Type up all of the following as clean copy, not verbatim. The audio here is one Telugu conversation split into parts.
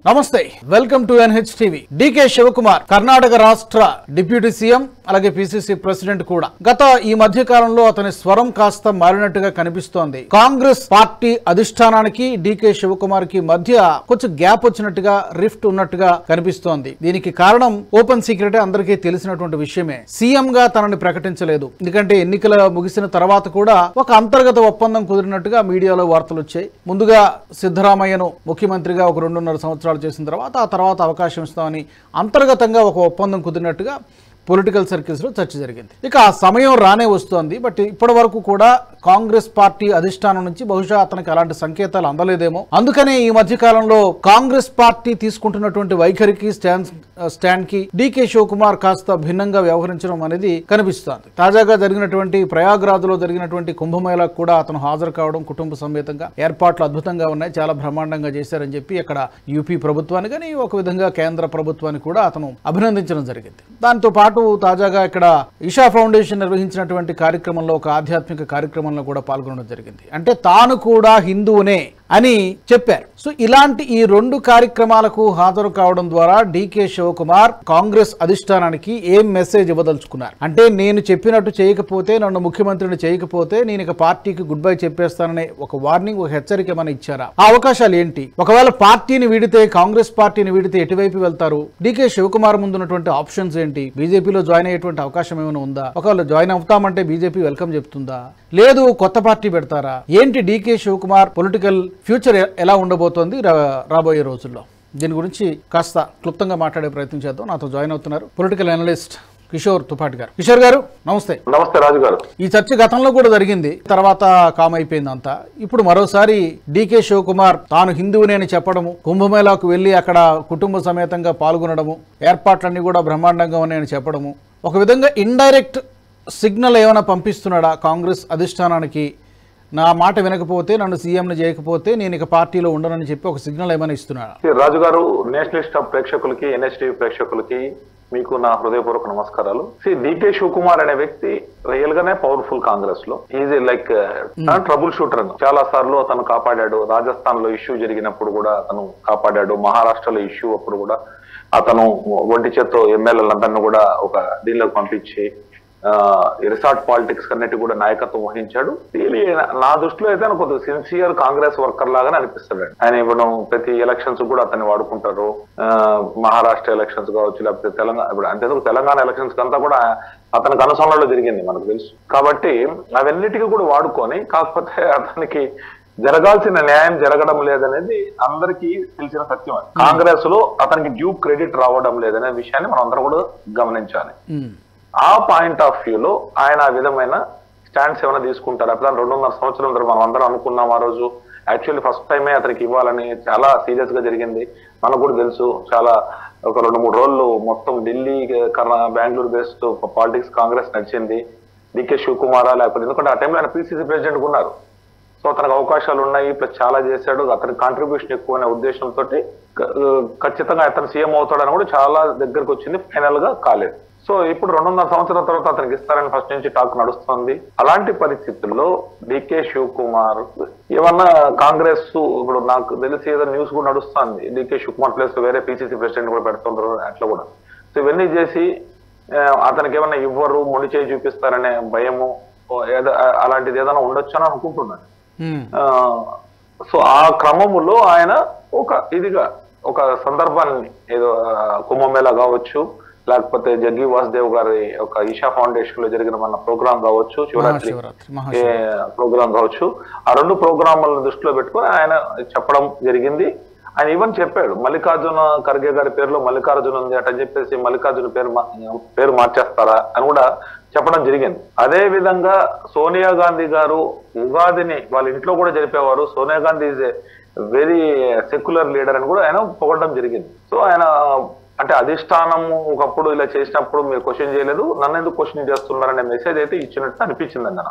నమస్తే welcome to NH TV. DK Shivakumar Karnataka రాష్ట్ర డిప్యూటీ సీఎం అలాగే పిసిసి ప్రెసిడెంట్ కూడా. గత ఈ మధ్య కాలంలో అతని స్వరం కాస్త మారినట్టుగా కనిపిస్తోంది. కాంగ్రెస్ పార్టీ అధిష్టానానికి డీకే శివకుమార్ కి మధ్య కొంచెం గ్యాప్ వచ్చినట్టుగా, రిఫ్ట్ ఉన్నట్టుగా కనిపిస్తోంది. దీనికి కారణం ఓపెన్ సీక్రెట్, అందరికీ తెలిసినటువంటి విషయమే. సీఎం గా తనని ప్రకటించలేదు. ఎందుకంటే ఎన్నికల ముగిసిన తర్వాత కూడా ఒక అంతర్గత ఒప్పందం కుదిరినట్టుగా మీడియాలో వార్తలు వచ్చాయి. ముందుగా సిద్ధరామయ్యను ముఖ్యమంత్రిగా ఒక 2.5 సంవత్సరాలు చేసిన తర్వాత ఆ తర్వాత అవకాశం ఇస్తామని అంతర్గతంగా ఒక ఒప్పందం కుదిరినట్టుగా పొలిటికల్ సర్కిల్స్ లో చర్చ జరిగింది. ఇక ఆ సమయం రానే వస్తోంది. బట్ ఇప్పటి వరకు కూడా కాంగ్రెస్ పార్టీ అధిష్టానం నుంచి బహుశా అతనికి అలాంటి సంకేతాలు అందలేదేమో. అందుకనే ఈ మధ్య కాలంలో కాంగ్రెస్ పార్టీ తీసుకుంటున్నటువంటి వైఖరికి, స్టాండ్ కి డీకే శివకుమార్ కాస్త భిన్నంగా వ్యవహరించడం అనేది కనిపిస్తోంది. తాజాగా జరిగినటువంటి ప్రయాగ్రాజ్ లో జరిగినటువంటి కుంభమేళాకు కూడా అతను హాజరు కావడం, కుటుంబ సమేతంగా ఏర్పాట్లు అద్భుతంగా ఉన్నాయి, చాలా బ్రహ్మాండంగా చేశారని చెప్పి అక్కడ యూపీ ప్రభుత్వాన్ని కానీ ఒక విధంగా కేంద్ర ప్రభుత్వాన్ని కూడా అతను అభినందించడం జరిగింది. దాంతో పాటు తాజాగా ఇక్కడ ఇషా ఫౌండేషన్ నిర్వహించినటువంటి కార్యక్రమంలో, ఒక ఆధ్యాత్మిక కార్యక్రమంలో కూడా పాల్గొనడం జరిగింది. అంటే తాను కూడా హిందువునే అని చెప్పారు. సో ఇలాంటి ఈ 2 కార్యక్రమాలకు హాజరు కావడం ద్వారా డీకే శివకుమార్ కాంగ్రెస్ అధిష్టానానికి ఏం మెసేజ్ ఇవ్వదలుచుకున్నారు అంటే, నేను చెప్పినట్టు చేయకపోతే, నన్ను ముఖ్యమంత్రిని చేయకపోతే నేను ఇక పార్టీకి గుడ్ బై చెప్పేస్తాననే ఒక వార్నింగ్, ఒక హెచ్చరిక ఏమైనా ఇచ్చారా? ఆ అవకాశాలు ఏంటి? ఒకవేళ పార్టీని వీడితే, కాంగ్రెస్ పార్టీని వీడితే ఎటువైపు వెళ్తారు? డీకే శివకుమార్ ముందున్నటువంటి ఆప్షన్స్ ఏంటి? బీజేపీలో జాయిన్ అయ్యేటువంటి అవకాశం ఏమైనా ఉందా? ఒకవేళ జాయిన్ అవుతామంటే బీజేపీ వెల్కమ్ చెప్తుందా, లేదు కొత్త పార్టీ పెడతారా? ఏంటి డీకే శివకుమార్ పొలిటికల్ ఫ్యూచర్ ఎలా ఉండబోతోంది రాబోయే రోజుల్లో? దీని గురించి కాస్త క్లుప్తంగా మాట్లాడే ప్రయత్నం చేద్దాం. నాతో జాయిన్ అవుతున్నారు పొలిటికల్ అనలిస్ట్ కిషోర్ తుపాటి గారు. కిషోర్ గారు నమస్తే. నమస్తే రాజు గారు. ఈ చర్చ గతంలో కూడా జరిగింది, తర్వాత కామ్ అయిపోయింది అంతా. ఇప్పుడు మరోసారి డీకే శివకుమార్ తాను హిందువునే అని చెప్పడము, కుంభమేళాకు వెళ్లి అక్కడ కుటుంబ సమేతంగా పాల్గొనడము, ఏర్పాట్లన్నీ కూడా బ్రహ్మాండంగా ఉన్నాయని చెప్పడము, ఒక విధంగా ఇండైరెక్ట్ సిగ్నల్ ఏమైనా పంపిస్తున్నాడా కాంగ్రెస్ అధిష్టానానికి? నా మాట వినకపోతే, నన్ను సీఎంని చేయకపోతే నేను ఇక పార్టీలో ఉండనని చెప్పి ఒక సిగ్నల్ ఏమైనా ఇస్తున్నాడా? రాజు గారు, నేషనలిస్ట్ ప్రేక్షకులకి, ఎన్హెచ్టీవీ ప్రేక్షకులకి మీకు నా హృదయపూర్వక నమస్కారాలు. డీకే శివకుమార్ అనే వ్యక్తి రియల్ గానే పవర్ఫుల్ కాంగ్రెస్ లో. Is like trouble shooter. చాలా సార్లు అతను కాపాడాడు. రాజస్థాన్ లో ఇష్యూ జరిగినప్పుడు కూడా అతను కాపాడాడు. మహారాష్ట్రలో ఇష్యూ అప్పుడు కూడా అతను ఒంటి చేత్తో ఎమ్మెల్యేలందరినీ కూడా ఒక దీనిలోకి పంపించి రిసార్ట్ పాలిటిక్స్ అన్నిటి కూడా నాయకత్వం వహించాడు. నా దృష్టిలో అయితే ఆయన కొద్దిగా సిన్సియర్ కాంగ్రెస్ వర్కర్ లాగానే అనిపిస్తాడు. ఆయన ఇప్పుడు ప్రతి ఎలక్షన్స్ కూడా అతన్ని వాడుకుంటారు. మహారాష్ట్ర ఎలక్షన్స్ కావచ్చు, లేకపోతే తెలంగాణ ఎలక్షన్స్ అంతా కూడా అతనికి అనుసరణలో జరిగింది, మనకు తెలుసు. కాబట్టి అవన్నిటికీ కూడా వాడుకొని, కాకపోతే అతనికి జరగాల్సిన న్యాయం జరగడం లేదనేది అందరికీ తెలిసిన సత్యం. కాంగ్రెస్ లో అతనికి డ్యూ క్రెడిట్ రావడం లేదనే విషయాన్ని మనం అందరం కూడా గమనించాలి. ఆ పాయింట్ ఆఫ్ వ్యూలో ఆయన ఆ విధమైన స్టాండ్స్ ఏమైనా తీసుకుంటారు. అప్పుడు 2.5 సంవత్సరం మనం అందరం అనుకున్నాం. ఆ రోజు యాక్చువల్లీ ఫస్ట్ టైమే అతనికి ఇవ్వాలని చాలా సీరియస్ గా జరిగింది. మనకు కూడా తెలుసు, చాలా ఒక 2-3 రోజులు మొత్తం ఢిల్లీ, బెంగళూరు బేస్డ్ పాలిటిక్స్ కాంగ్రెస్ నడిచింది. డీకే శివకుమారా లేకపోతే, ఎందుకంటే ఆ టైంలో ఆయన పిసిసి ప్రెసిడెంట్ ఉన్నారు. సో అతనికి అవకాశాలు ఉన్నాయి, ప్లస్ చాలా చేశాడు, అతనికి కాంట్రిబ్యూషన్ ఎక్కువ అనే ఉద్దేశంతో ఖచ్చితంగా అతను సీఎం అవుతాడని కూడా చాలా దగ్గరకు వచ్చింది. ఫైనల్ గా కాలేదు. సో ఇప్పుడు 2.5 సంవత్సరాల తర్వాత అతనికి ఇస్తారని ఫస్ట్ నుంచి టాక్ నడుస్తుంది. అలాంటి పరిస్థితుల్లో డీకే శివకుమార్ ఏమన్నా కాంగ్రెస్, ఇప్పుడు నాకు తెలిసి ఏదో న్యూస్ కూడా నడుస్తుంది, డీకే శివకుమార్ ప్లేస్ వేరే పిసిసి ప్రెసిడెంట్ కూడా పెడుతుంటారు అట్లా కూడా. సో ఇవన్నీ చేసి అతనికి ఏమన్నా ఇవ్వరు, మొండి చేయి చూపిస్తారనే భయము, అలాంటిది ఏదైనా ఉండొచ్చు అని అనుకుంటున్నాను. సో ఆ క్రమములో ఆయన ఒక సందర్భాన్ని, ఏదో కుంభమేళా కావచ్చు, లేకపోతే జగ్గి వాసుదేవ్ గారి ఒక ఈషా ఫౌండేషన్ లో జరిగిన మన ప్రోగ్రామ్ కావచ్చు, శివరాత్రి ప్రోగ్రామ్ కావచ్చు, ఆ 2 ప్రోగ్రాములను దృష్టిలో పెట్టుకుని ఆయన చెప్పడం జరిగింది. ఆయన ఈవెన్ చెప్పాడు, మల్లికార్జున ఖర్గే గారి పేరులో మల్లికార్జున ఉంది అటని చెప్పేసి మల్లికార్జున పేరు మార్చేస్తారా అని కూడా చెప్పడం జరిగింది. అదే విధంగా సోనియా గాంధీ గారు ఉగాదిని వాళ్ళ ఇంట్లో కూడా జరిపేవారు. Sonia Gandhi is a very secular leader అని కూడా ఆయన పొగడడం జరిగింది. సో ఆయన అంటే అధిష్టానము ఒకప్పుడు ఇలా చేసినప్పుడు మీరు క్వశ్చన్ చేయలేదు, నన్ను ఎందుకు క్వశ్చన్ చేస్తున్నారనే మెసేజ్ అయితే ఇచ్చినట్టు అనిపించింది అన్న.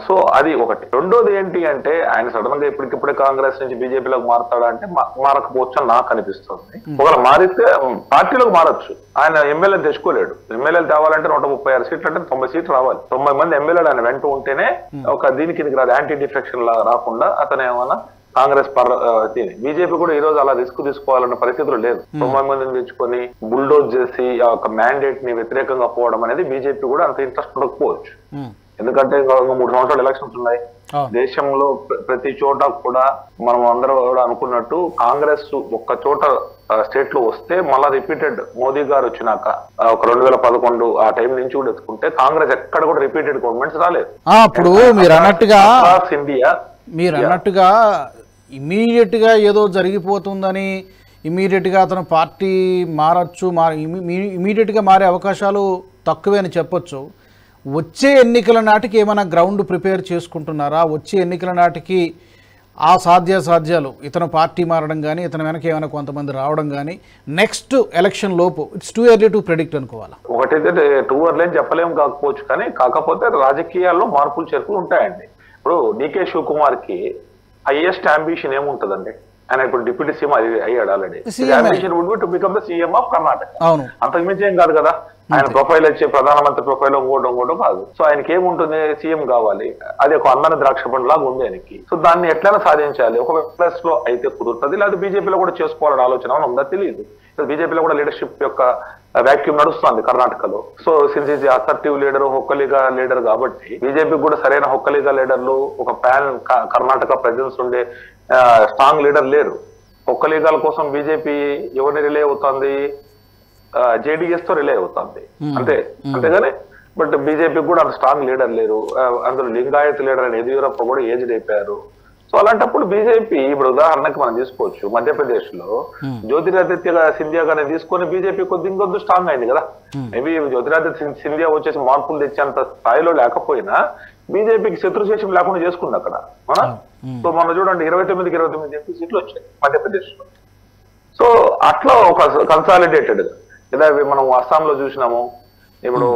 సో అది ఒకటి. రెండోది ఏంటి అంటే, ఆయన సడన్ గా ఇప్పటికిప్పుడే కాంగ్రెస్ నుంచి బీజేపీలోకి మారుతాడా అంటే మారకపోవచ్చు అని నాకు అనిపిస్తుంది. ఒకవేళ మారితే పార్టీలోకి మారచ్చు. ఆయన ఎమ్మెల్యేలు తెచ్చుకోలేడు. ఎమ్మెల్యేలు తేవాలంటే 136 సీట్లు అంటే 90 సీట్లు రావాలి. 90 మంది ఎమ్మెల్యేలు ఆయన వెంట ఉంటేనే ఒక దీనికి రాదు, యాంటీ డిఫెక్షన్ లాగా రాకుండా అతను ఏమన్నా కాంగ్రెస్ బీజేపీ కూడా ఈ రోజు అలా రిస్క్ తీసుకోవాలన్న పరిస్థితులు లేదు. 90 మందిని తెచ్చుకొని బుల్డోజ్ చేసి ఆ ఒక మ్యాండేట్ ని వ్యతిరేకంగా పోవడం అనేది బీజేపీ కూడా అంత ఇంట్రెస్ట్ ఉండకపోవచ్చు. ఎందుకంటే 3 సంవత్సరాలు ఎలక్షన్స్ ఉన్నాయి దేశంలో. ప్రతి చోట కూడా మనం అందరూ కూడా అనుకున్నట్టు కాంగ్రెస్ ఒక్క చోట స్టేట్ లో వస్తే మళ్ళా రిపీటెడ్ మోదీ గారు వచ్చినాక ఒక 2011 ఆ టైం నుంచి కూడా ఎత్తుకుంటే కాంగ్రెస్ ఎక్కడ కూడా రిపీటెడ్ గవర్నమెంట్స్ రాలేదు. ఇప్పుడు మీరు అన్నట్టుగా ఇమీడియట్ గా ఏదో జరిగిపోతుందని ఇమీడియట్ గా అతను పార్టీ మారచ్చు, ఇమీడియట్ గా మారే అవకాశాలు తక్కువే అని చెప్పొచ్చు. వచ్చే ఎన్నికల నాటికి ఏమైనా గ్రౌండ్ ప్రిపేర్ చేసుకుంటున్నారా? వచ్చే ఎన్నికల నాటికి ఆ సాధ్యాలు ఇతను పార్టీ మారడం కానీ ఇతను వెనక ఏమైనా కొంతమంది రావడం కానీ నెక్స్ట్ ఎలక్షన్ లోపు it's too early to predict అనుకోవాలా? ఒకటైతే టూ ఎర్లీ అని చెప్పలేము కాకపోవచ్చు, కానీ కాకపోతే రాజకీయాల్లో మార్పులు చేర్పులు ఉంటాయండి. ఇప్పుడు డికే శివకుమార్ కి హైయెస్ట్ అంబిషన్ ఏముంటదండి? ఆయన ఇప్పుడు డిప్యూటీ సీఎం అయ్యాడు already. Ambition would be to become the CM of Karnataka. అంతకు మించి ఏం కాదు కదా. ఆయన ప్రొఫైల్ వచ్చే ప్రధానమంత్రి ప్రొఫైల్ ఇంకోటం కాదు. సో ఆయనకి ఏముంటుంది? సీఎం కావాలి. అది ఒక అందని ద్రాక్ష పండు లాగా ఉంది ఆయనకి. సో దాన్ని ఎట్లయినా సాధించాలి. ఒక ప్లస్ లో అయితే కుదురుతుంది, లేదా బీజేపీలో కూడా చేసుకోవాలని ఆలోచన ఉందా తెలియదు. బీజేపీలో కూడా లీడర్షిప్ యొక్క వ్యాక్యూమ్ నడుస్తుంది కర్ణాటకలో. So since is assertive leader, Vokkaliga leader కాబట్టి బీజేపీకి కూడా సరైన హొక్కలిగా లీడర్లు, ఒక ప్యాన్ కర్ణాటక ప్రెజెన్స్ ఉండే స్ట్రాంగ్ లీడర్ లేరు. ఒక్కలీగాల కోసం బీజేపీ ఎవరిని రిలే అవుతుంది? జేడీఎస్ తో రిలే అవుతుంది అంతేగాని బట్ బీజేపీ కూడా అంత స్ట్రాంగ్ లీడర్ లేరు. అందులో లింగాయత్ లీడర్ అని యెదియూరప్ప కూడా ఏజ్డ్ అయిపోయారు. సో అలాంటప్పుడు బీజేపీ ఇప్పుడు ఉదాహరణకి మనం తీసుకోవచ్చు, మధ్యప్రదేశ్ లో జ్యోతిరాదిత్య సింధియా గారిని తీసుకొని బీజేపీ ఇంకొద్దు స్ట్రాంగ్ అయింది కదా. మేబీ జ్యోతిరాదిత్య సింధియా వచ్చేసి మార్పులు తెచ్చేంత స్థాయిలో లేకపోయినా బీజేపీకి శత్రుశేషం లేకుండా చేసుకుంది అక్కడ. సో మనం చూడండి 29 ఎంపీ సీట్లు వచ్చాయి మధ్యప్రదేశ్ లో. సో అట్లా ఒక కన్సాలిడేటెడ్ లేదా మనం అస్సాంలో చూసినాము. ఇప్పుడు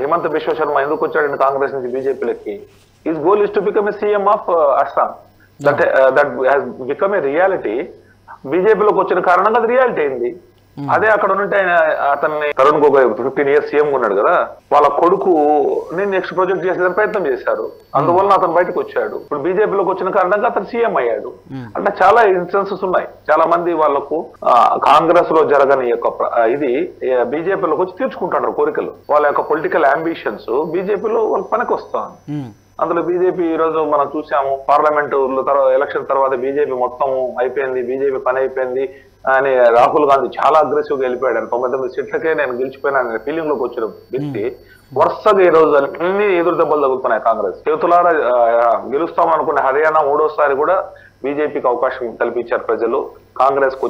హిమంత బిశ్వ శర్మ ఎందుకు వచ్చాడండి కాంగ్రెస్ నుంచి బీజేపీలకి? His goal is to become a CM of Assam. That has become a reality. బీజేపీలోకి వచ్చిన కారణంగా అది రియాలిటీ అయింది. అదే అక్కడ ఉంటే అతన్ని తరుణ్ గొగోయ్ 15 years సీఎం ఉన్నాడు కదా, వాళ్ళ కొడుకు నేను నెక్స్ట్ ప్రాజెక్ట్ చేసేదని ప్రయత్నం చేశారు. అందువల్ల అతను బయటకు వచ్చాడు. ఇప్పుడు బీజేపీలోకి వచ్చిన కారణంగా అతను సీఎం అయ్యాడు. అంటే చాలా ఇన్స్టెన్సెస్ ఉన్నాయి. చాలా మంది వాళ్ళకు కాంగ్రెస్ లో జరగని యొక్క ఇది బీజేపీలోకి వచ్చి తీర్చుకుంటున్నారు కోరికలు. వాళ్ళ యొక్క పొలిటికల్ అంబిషన్స్ బీజేపీలో వాళ్ళకి పనికి వస్తాను. అందులో బీజేపీ ఈ రోజు మనం చూసాము, పార్లమెంట్ ఎలక్షన్ తర్వాత బీజేపీ మొత్తం అయిపోయింది, బీజేపీ పని అయిపోయింది అని రాహుల్ గాంధీ చాలా అగ్రెసివ్ గా వెళ్ళిపోయాడు. 99 సీట్లకే నేను గెలిచిపోయినా ఫీలింగ్ లోకి వచ్చిన వ్యక్తి వరుసగా ఈ రోజు అన్ని ఎదురు దెబ్బలు తగులుతున్నాయి కాంగ్రెస్. చేతులారా గెలుస్తాం అనుకున్న హర్యానా 3వసారి కూడా బీజేపీకి అవకాశం కల్పించారు ప్రజలు. కాంగ్రెస్ కు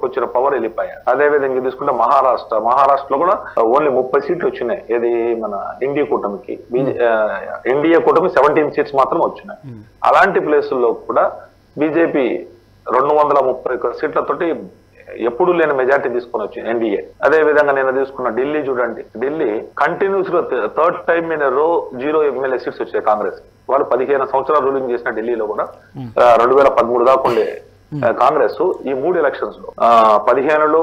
వచ్చిన పవర్ వెళ్ళిపోయారు. అదే విధంగా తీసుకుంటే మహారాష్ట్రలో కూడా ఓన్లీ 30 సీట్లు వచ్చినాయి. ఏది మన ఎన్డీఏ కూటమికి. ఎన్డీఏ కూటమి 17 సీట్స్ మాత్రం వచ్చినాయి. అలాంటి ప్లేసుల్లో కూడా బీజేపీ 231 సీట్లతోటి ఎప్పుడు లేని మెజార్టీ తీసుకొని వచ్చింది ఎన్డీఏ. అదే విధంగా నేను తీసుకున్న ఢిల్లీ చూడండి, ఢిల్లీ కంటిన్యూస్ గా 3rd time in a row 0 MLA seats వచ్చాయి కాంగ్రెస్. వాళ్ళు 15 సంవత్సరాలు రూలింగ్ చేసిన ఢిల్లీలో కూడా 2013 దాకా ఉండే కాంగ్రెస్ ఈ 3 ఎలక్షన్స్ లో 15లో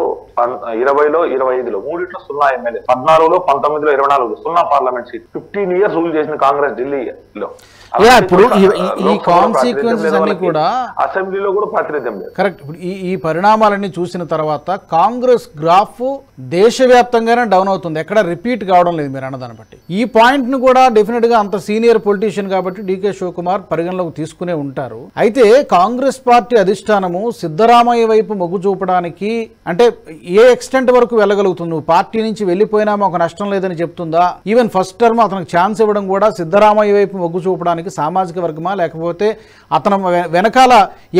20లో 25లో మూడిట్లో 0 ఎమ్మెల్యే, 14లో 19లో 24 0 పార్లమెంట్ సీట్. 15 years రూల్ చేసిన కాంగ్రెస్ ఢిల్లీలో. ఇప్పుడు ఈ కాన్సిక్వెన్సెస్ అన్ని కూడా అసెంబ్లీలో కూడా ప్రాతినిధ్యం లేదు. కరెక్ట్. ఇప్పుడు ఈ పరిణామాలన్నీ చూసిన తర్వాత కాంగ్రెస్ గ్రాఫ్ దేశవ్యాప్తంగానే డౌన్ అవుతుంది, ఎక్కడ రిపీట్ కావడం లేదు మీరు అన్నదాన్ని బట్టి. ఈ పాయింట్ ను కూడా డెఫినెట్ గా అంత సీనియర్ పొలిటీషియన్ కాబట్టి డీకే శివకుమార్ పరిగణలోకి తీసుకునే ఉంటారు. అయితే కాంగ్రెస్ పార్టీ అధిష్టానము సిద్ధరామయ్య వైపు మొగ్గు చూపడానికి అంటే ఏ ఎక్స్టెంట్ వరకు వెళ్ళగలుగుతుంది? నువ్వు పార్టీ నుంచి వెళ్ళిపోయినా మాకు నష్టం లేదని చెప్తుందా? ఈవెన్ ఫస్ట్ టర్మ్ అతనికి ఛాన్స్ ఇవ్వడం కూడా సిద్ధరామయ్య వైపు మొగ్గు చూపడానికి సామాజిక వర్గమా, లేకపోతే అతను వెనకాల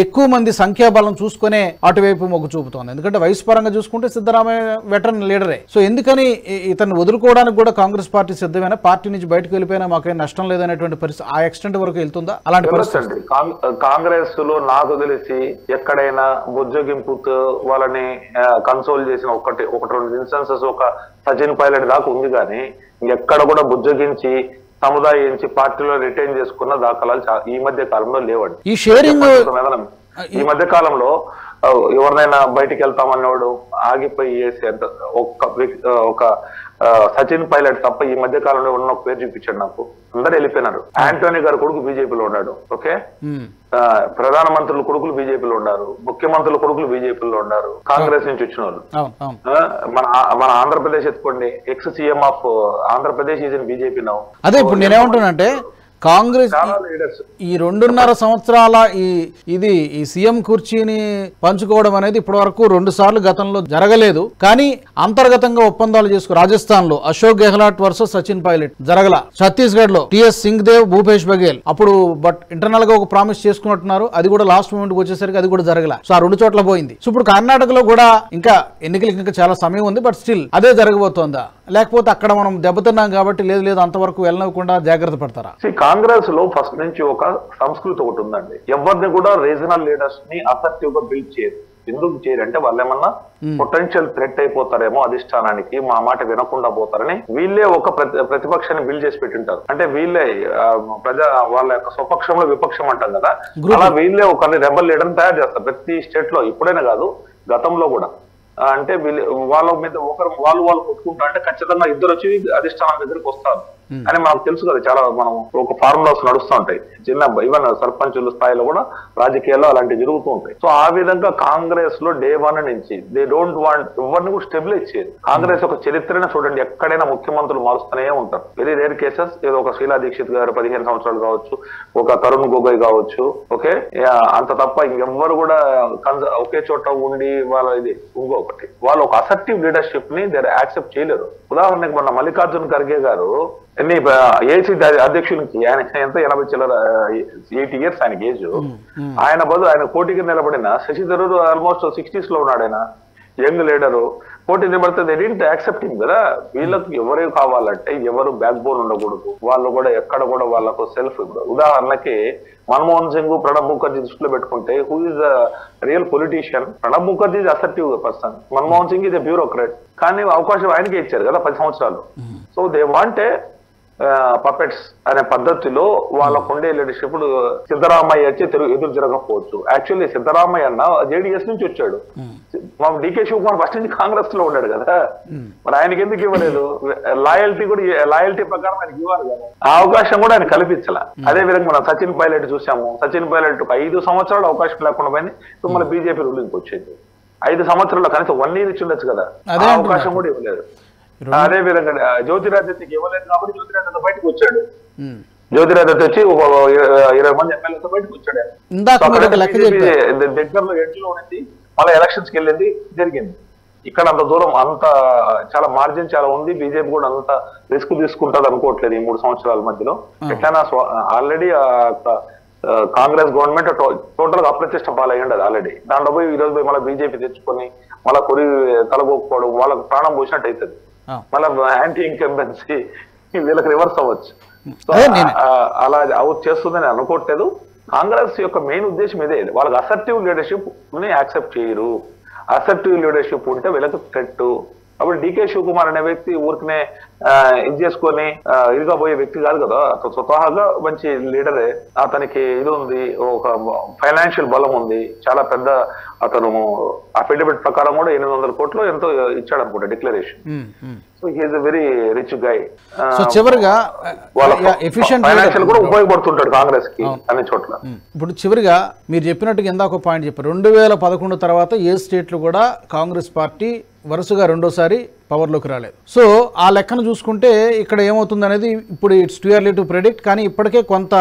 ఎక్కువ మంది సంఖ్యాబలం చూసుకునే అటువైపు మొగ్గు చూపుతోంది? ఎందుకంటే వయసు పరంగా చూసుకుంటే సిద్ధరామయ్య వెటరన్ లీడరే. సో ఎందుకని ఇతను వదులుకోవడానికి కూడా కాంగ్రెస్ పార్టీ సిద్ధమైన, పార్టీ నుంచి బయటకు వెళ్ళిపోయినా మాకేం నష్టం లేదనేటువంటి పరిస్థితి ఆ ఎక్స్టెంట్ వరకు వెళ్తుందా? అలాంటి పరిస్థితి కాంగ్రెస్ లో నాకు తెలిసి ఎక్కడైనా బుజ్జగింపుతో వాళ్ళని కన్సోల్ చేసిన ఒకటి 2 ఇన్స్టెన్సెస్ ఒక సచిన్ పైలట్ దాకా ఉంది, కానీ ఎక్కడ కూడా బుజ్జగించి సముదాయించి పార్టీలో రిటైన్ చేసుకున్న దాఖలాలు ఈ మధ్య కాలంలో లేవండి. ఈ షేరింగ్ ఈ మధ్య కాలంలో ఎవరినైనా బయటికి వెళ్తామనేవాడు ఆగిపోయి చేసే ఒక సచిన్ పైలట్ తప్ప ఈ మధ్య కాలంలో ఉన్న ఒక పేరు చూపించాడు నాకు. అందరు వెళ్ళిపోయినారు. ఆంటోనీ గారు కొడుకు బీజేపీలో ఉన్నాడు. ఓకే, ప్రధానమంత్రుల కొడుకులు బీజేపీలో ఉన్నారు, ముఖ్యమంత్రుల కొడుకులు బీజేపీలో ఉన్నారు, కాంగ్రెస్ నుంచి వచ్చిన వాళ్ళు. మన ఆంధ్రప్రదేశ్ ఎత్తుకోండి, ex CM of Andhra Pradesh is in BJP now. అదే ఇప్పుడు నేనేమంటున్నానంటే కాంగ్రెస్ ఈ 2.5 సంవత్సరాల ఈ సీఎం కుర్చీని పంచుకోవడం అనేది ఇప్పటి వరకు 2 సార్లు గతంలో జరగలేదు. కానీ అంతర్గతంగా ఒప్పందాలు చేసుకు రాజస్థాన్ లో అశోక్ గెహ్లాట్ వర్సెస్ సచిన్ పైలట్ జరగల, ఛత్తీస్గఢ్ లో టిఎస్ సింగ్ దేవ్ భూపేష్ బఘేల్ అప్పుడు బట్ ఇంటర్నల్ గా ఒక ప్రామిస్ చేసుకున్నట్టున్నారు, అది కూడా లాస్ట్ మూమెంట్ వచ్చేసరికి అది కూడా జరగల. సో ఆ 2 చోట్ల పోయింది. సో ఇప్పుడు కర్ణాటకలో కూడా ఇంకా ఎన్నికలకి ఇంకా చాలా సమయం ఉంది, బట్ స్టిల్ అదే జరగబోతోందా, లేకపోతే అక్కడ మనం దెబ్బతిన్నాం కాబట్టి లేదు అంతవరకు వెళ్ళకుండా జాగ్రత్త పడతారా? కాంగ్రెస్ లో ఫస్ట్ నుంచి ఒక సంస్కృతి ఒకటి ఉందండి. ఎవరిని కూడా రీజనల్ లీడర్స్ ని అసెప్టివ్ గా బిల్డ్ చేయరు. ఎందుకు చేయరంటే వాళ్ళు ఏమన్నా పొటెన్షియల్ థ్రెట్ అయిపోతారేమో అధిష్టానానికి, మా మాట వినకుండా పోతారని వీళ్ళే ఒక ప్రతిపక్షాన్ని బిల్డ్ చేసి పెట్టింటారు. అంటే వీళ్ళే వాళ్ళ యొక్క స్వపక్షంలో విపక్షం అంటాం కదా, అలా వీళ్ళే ఒక రెబల్ లీడర్ తయారు చేస్తారు ప్రతి స్టేట్ లో. ఇప్పుడైనా కాదు, గతంలో కూడా. అంటే వాళ్ళ మీద వాళ్ళు కొట్టుకుంటా అంటే ఖచ్చితంగా ఇద్దరు వచ్చి అధిష్టానం దగ్గరికి వస్తారు అని మనకు తెలుసు కదా. చాలా మనం ఒక ఫార్ములాస్ నడుస్తూ ఉంటాయి. చిన్న ఈవెన్ సర్పంచుల స్థాయిలో కూడా రాజకీయాల్లో అలాంటివి జరుగుతూ ఉంటాయి. సో ఆ విధంగా కాంగ్రెస్ లో డే 1 నుంచి దే డోంట్ వాంట్ ఎవరిని కూడా స్టెబిలైజ్ చేయరు. కాంగ్రెస్ ఒక చరిత్రనే చూడండి, ఎక్కడైనా ముఖ్యమంత్రులు మారుస్తూనే ఉంటారు. Very rare cases. ఏదో ఒక శీలా దీక్షిత్ గారు 15 సంవత్సరాలు కావచ్చు, ఒక తరుణ్ గొగోయ్ కావచ్చు. ఓకే, అంత తప్ప ఇంకెవ్వరు కూడా ఒకే చోట ఉండి ఇంకొకటి వాళ్ళు ఒక అసెప్టివ్ లీడర్షిప్ ని యాక్సెప్ట్ చేయలేరు. ఉదాహరణకి మొన్న మల్లికార్జున్ ఖర్గే గారు ఏసీ అధ్యక్షునికి ఆయన ఎంత 80 ఇయర్స్ ఆయనకి ఏజ్. ఆయన బదులు ఆయన పోటీకి నిలబడిన శశి థరూర్ ఆల్మోస్ట్ 60s లో ఉన్నాడు. ఆయన యంగ్ లీడరు పోటీ నిలబడితే దే డిడ్ంట్ యాక్సెప్ట్ హిమ్ కదా. వీళ్ళకి ఎవరే కావాలంటే ఎవరు బ్యాక్ బోన్ ఉండకూడదు. వాళ్ళు కూడా ఎక్కడ కూడా వాళ్ళకు సెల్ఫ్. ఉదాహరణకి మన్మోహన్ సింగ్, ప్రణబ్ ముఖర్జీ దృష్టిలో పెట్టుకుంటే who is the real politician? Pranab Mukherjee is acceptive person, Manmohan Singh is a bureaucrat. కానీ అవకాశం ఆయనకే ఇచ్చారు కదా 10 సంవత్సరాలు. సో దే వాంటే పపెట్స్ అనే పద్ధతిలో వాళ్ళకు ఉండే లీడర్షిప్. సిద్ధరామయ్య వచ్చి ఎదురు జరగకపోవచ్చు. యాక్చువల్లీ సిద్ధరామయ్య అన్న జేడీఎస్ నుంచి వచ్చాడు. మా డీకే శివకుమార్ ఫస్ట్ నుంచి కాంగ్రెస్ లో ఉన్నాడు కదా, మరి ఆయనకి ఎందుకు ఇవ్వలేదు? లాయల్టీ ప్రకారం ఆయనకి ఇవ్వాలి కదా. ఆ అవకాశం కూడా ఆయన కల్పించాల. అదే విధంగా మనం సచిన్ పైలట్ చూసాము. సచిన్ పైలట్ 5 సంవత్సరాలు అవకాశం లేకుండా పోయింది. ఇప్పుడు మన బీజేపీ రూలింగ్ వచ్చింది. 5 సంవత్సరాల్లో కనీసం 1 year ఇచ్చి ఉండొచ్చు కదా, ఆ అవకాశం కూడా ఇవ్వలేదు. అదే విధంగా జ్యోతిరాదిత్యకి ఇవ్వలేదు కాబట్టి జ్యోతిరాదిత్య బయటకు వచ్చాడు. జ్యోతిరాదిత్య వచ్చి 20 మంది ఎమ్మెల్యేతో బయటకు వచ్చాడు. దగ్గరలో ఎంట్లో ఉన్నది, మళ్ళీ ఎలక్షన్స్ కి వెళ్ళింది, జరిగింది. ఇక్కడ అంత దూరం అంత చాలా మార్జిన్ చాలా ఉంది. బీజేపీ కూడా అంత రిస్క్ తీసుకుంటుంది అనుకోవట్లేదు ఈ 3 సంవత్సరాల మధ్యలో. ఎట్లయినా ఆల్రెడీ కాంగ్రెస్ గవర్నమెంట్ టోటల్ గా అప్రతిష్ట పాలయ్యండి అది ఆల్రెడీ. దాంట్లో పోయి ఈ రోజు పోయి మళ్ళీ బీజేపీ తెచ్చుకొని మళ్ళీ కొరి తలగొక్కుకోవడం వాళ్ళకి ప్రాణం పోసినట్టు అవుతుంది. మళ్ళీ యాంటీ ఇన్కంబెన్సీ వీళ్ళకి రివర్స్ అవ్వచ్చు. అలా అవుట్ చేస్తుందని అనుకోవట్లేదు. కాంగ్రెస్ యొక్క మెయిన్ ఉద్దేశం ఇదే, వాళ్ళకి అసెప్టివ్ లీడర్షిప్ ని యాక్సెప్ట్ చేయరు. అసెప్టివ్ లీడర్షిప్ ఉంటే వీళ్ళకి థ్రెట్. అప్పుడు డీకే శివకుమార్ అనే వ్యక్తి ఊరికనే ఇది చేసుకొని ఇదిగా పోయే వ్యక్తి కాదు కదా. అతను స్వతహాగా మంచి లీడరే. అతనికి ఇది ఉంది, ఒక ఫైనాన్షియల్ బలం ఉంది, చాలా పెద్ద. అతను అఫిడవిట్ ప్రకారం కూడా 800 కోట్లు ఎంతో ఇచ్చాడు అనుకుంటా declaration. So he is a very rich guy. చివరిగా ఫైనాన్షియల్ కూడా ఉపయోగపడుతుంటాడు కాంగ్రెస్ కి అన్ని చోట్ల. ఇప్పుడు చివరిగా మీరు చెప్పినట్టుగా ఇందాక ఒక పాయింట్ చెప్పారు, 2011 తర్వాత ఏ స్టేట్లు కూడా కాంగ్రెస్ పార్టీ వరుసగా 2వ సారి పవర్లోకి రాలేదు. సో ఆ లెక్కను చూసుకుంటే ఇక్కడ ఏమవుతుంది అనేది ఇప్పుడు it's too early to predict. కానీ ఇప్పటికే కొంత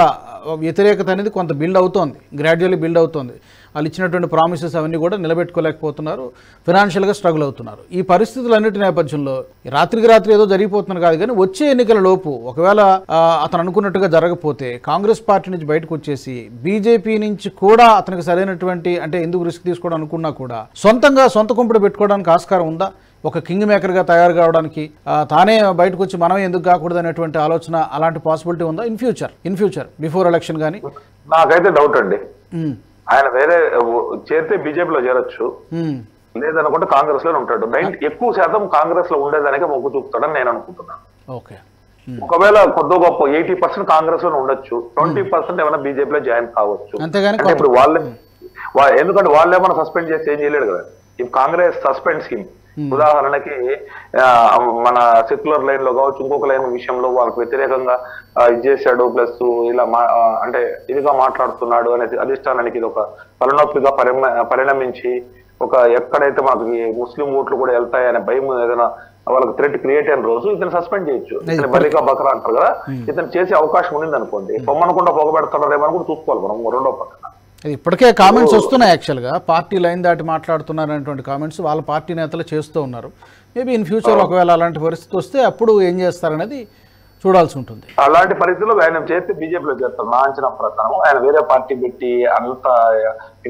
వ్యతిరేకత అనేది కొంత బిల్డ్ అవుతోంది, గ్రాడ్యువల్లీ బిల్డ్ అవుతోంది. వాళ్ళు ఇచ్చినటువంటి ప్రామిసెస్ అవన్నీ కూడా నిలబెట్టుకోలేకపోతున్నారు, ఫినాన్షియల్గా స్ట్రగుల్ అవుతున్నారు. ఈ పరిస్థితులన్నిటి నేపథ్యంలో రాత్రికి రాత్రి ఏదో జరిగిపోతున్నారు కాదు, కానీ వచ్చే ఎన్నికల లోపు ఒకవేళ అతను అనుకున్నట్టుగా జరగకపోతే కాంగ్రెస్ పార్టీ నుంచి బయటకు వచ్చేసి బీజేపీ నుంచి కూడా అతనికి సరైనటువంటి అంటే ఎందుకు రిస్క్ తీసుకోవడం అనుకున్నా కూడా సొంత కుంపడి పెట్టుకోవడానికి ఆస్కారం ఉందా? ఒక కింగ్ మేకర్గా తయారు కావడానికి తానే బయటకు వచ్చి మనమే ఎందుకు కాకూడదు అనేటువంటి ఆలోచన, అలాంటి పాసిబిలిటీ ఉందా ఇన్ ఫ్యూచర్ బిఫోర్ ఎలక్షన్? కానీ నాకైతే డౌట్ అండి. ఆయన వేరే చేరితే బీజేపీలో చేరొచ్చు, లేదనుకుంటే కాంగ్రెస్ లోనే ఉంటాడు. ఎక్కువ శాతం కాంగ్రెస్ లో ఉండేదానికే మొగ్గు చూపుతాడని నేను అనుకుంటున్నాను. ఒకవేళ కొద్ది గొప్ప 80% కాంగ్రెస్ లోనే ఉండొచ్చు, 20% ఏమైనా బీజేపీలో జాయిన్ కావచ్చు. అంటే ఇప్పుడు ఎందుకంటే వాళ్ళు ఏమైనా సస్పెండ్ చేస్తే ఏం చేయలేడు కదా. ఇఫ్ కాంగ్రెస్ సస్పెండ్స్ హిమ్, ఉదాహరణకి మన సెక్యులర్ లైన్ లో కావచ్చు, ఇంకొక లైన్ విషయంలో వాళ్ళకి వ్యతిరేకంగా ఇది చేశాడు, ప్లస్ ఇలా అంటే ఇదిగా మాట్లాడుతున్నాడు అనేది అధిష్టానానికి ఇది ఒక తలనొప్పిగా పరిణమించి ఎక్కడైతే మాకు ముస్లిం ఓట్లు కూడా వెళ్తాయి అనే భయం ఏదైనా వాళ్ళకి థ్రెట్ క్రియేట్ అయిన రోజు ఇతను సస్పెండ్ చేయొచ్చు. ఇతను బలికా బకరా అంటారు కదా, ఇతను చేసే అవకాశం ఉండింది అనుకోండి, పొమ్మనకుండా పొగబెడతాడేమో కూడా చూసుకోవాలి మనం రెండో పక్కన. ఇప్పటికే కామెంట్స్ వస్తున్నాయి, యాక్చువల్గా పార్టీ లైన్ దాటి మాట్లాడుతున్నారు అనేటువంటి కామెంట్స్ వాళ్ళ పార్టీ నేతలు చేస్తూ ఉన్నారు. మేబీ ఇన్ ఫ్యూచర్ ఒకవేళ అలాంటి పరిస్థితి వస్తే అప్పుడు ఏం చేస్తారనేది చూడాల్సి ఉంటుంది. అలాంటి పరిస్థితుల్లో ఆయన చేస్తే బీజేపీలో చేస్తారు. నా అంచనా ప్రకారం ఆయన వేరే పార్టీ పెట్టి అంత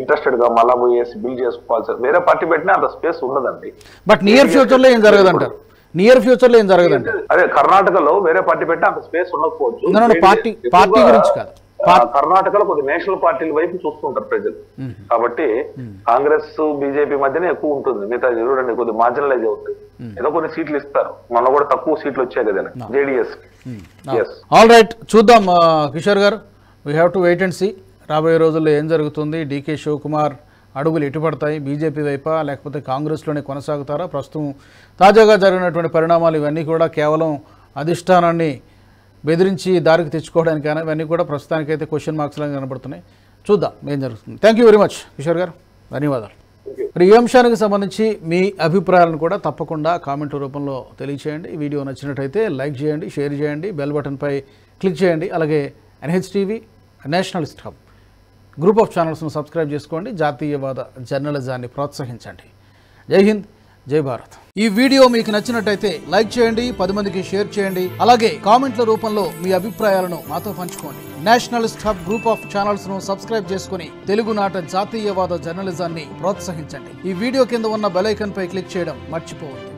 ఇంట్రెస్టెడ్ గా మళ్ళా పోయేసి బిల్ చేసుకోవాల్సి, వేరే పార్టీ పెట్టినా అంత స్పేస్ ఉండదండి. బట్ నియర్ ఫ్యూచర్ లో ఏం జరగదంటారు? నియర్ ఫ్యూచర్ లో ఏం జరగదంటారు? అదే కర్ణాటకలో వేరే పార్టీ పెట్టినా అంత స్పేస్ ఉండకపోవచ్చు. పార్టీ గురించి కాదు, కర్ణాటకలో కొద్ది నేషనల్ పార్టీల వైపు చూస్తుంటారు ప్రజలు. కాబట్టి కాంగ్రెస్ బీజేపీ మధ్యనే ఎక్కువ ఉంటుంది. మిగతా చూడండి కొద్ది మార్జినలైజ్ అవుతుంది, ఏదో కొన్ని సీట్లు ఇస్తారు. మొన్న కూడా తక్కువ సీట్లు వచ్చాయి కదా జేడీఎస్. ఆల్ రైట్, చూద్దాం Kishore garu. We have to wait and see రాబోయే రోజుల్లో ఏం జరుగుతుంది. డీకే శివకుమార్ అడుగులు ఎటుపడతాయి? బీజేపీ వైపా లేకపోతే కాంగ్రెస్లోనే కొనసాగుతారా? ప్రస్తుతం తాజాగా జరిగినటువంటి పరిణామాలు ఇవన్నీ కూడా కేవలం అధిష్టానాన్ని బెదిరించి దారికి తెచ్చుకోవడానికైనా ఇవన్నీ కూడా ప్రస్తుతానికైతే క్వశ్చన్ మార్క్స్ లాగా కనబడుతున్నాయి. చూద్దాం ఏం జరుగుతుంది. Thank you very much Kishore గారు, ధన్యవాదాలు. మరి ఈ అంశానికి సంబంధించి మీ అభిప్రాయాలను కూడా తప్పకుండా కామెంట్ రూపంలో తెలియచేయండి. ఈ వీడియో నచ్చినట్టయితే లైక్ చేయండి, షేర్ చేయండి, బెల్ బటన్పై క్లిక్ చేయండి. అలాగే NHTV nationalist hub group of ఛానల్స్ను సబ్స్క్రైబ్ చేసుకోండి. జాతీయవాద జర్నలిజాన్ని ప్రోత్సహించండి. జై హింద్, జై భారత్. ఈ వీడియో మీకు నచ్చినట్టయితే లైక్ చేయండి, 10 మందికి షేర్ చేయండి. అలాగే కామెంట్ల రూపంలో మీ అభిప్రాయాలను మాతో పంచుకోండి. Nationalist hub group of channels ను సబ్స్క్రైబ్ చేసుకుని తెలుగునాట జాతీయవాద జర్నలిజాన్ని ప్రోత్సహించండి. ఈ వీడియో కింద ఉన్న బెల్ ఐకాన్ పై క్లిక్ చేయడం మర్చిపోవద్దు.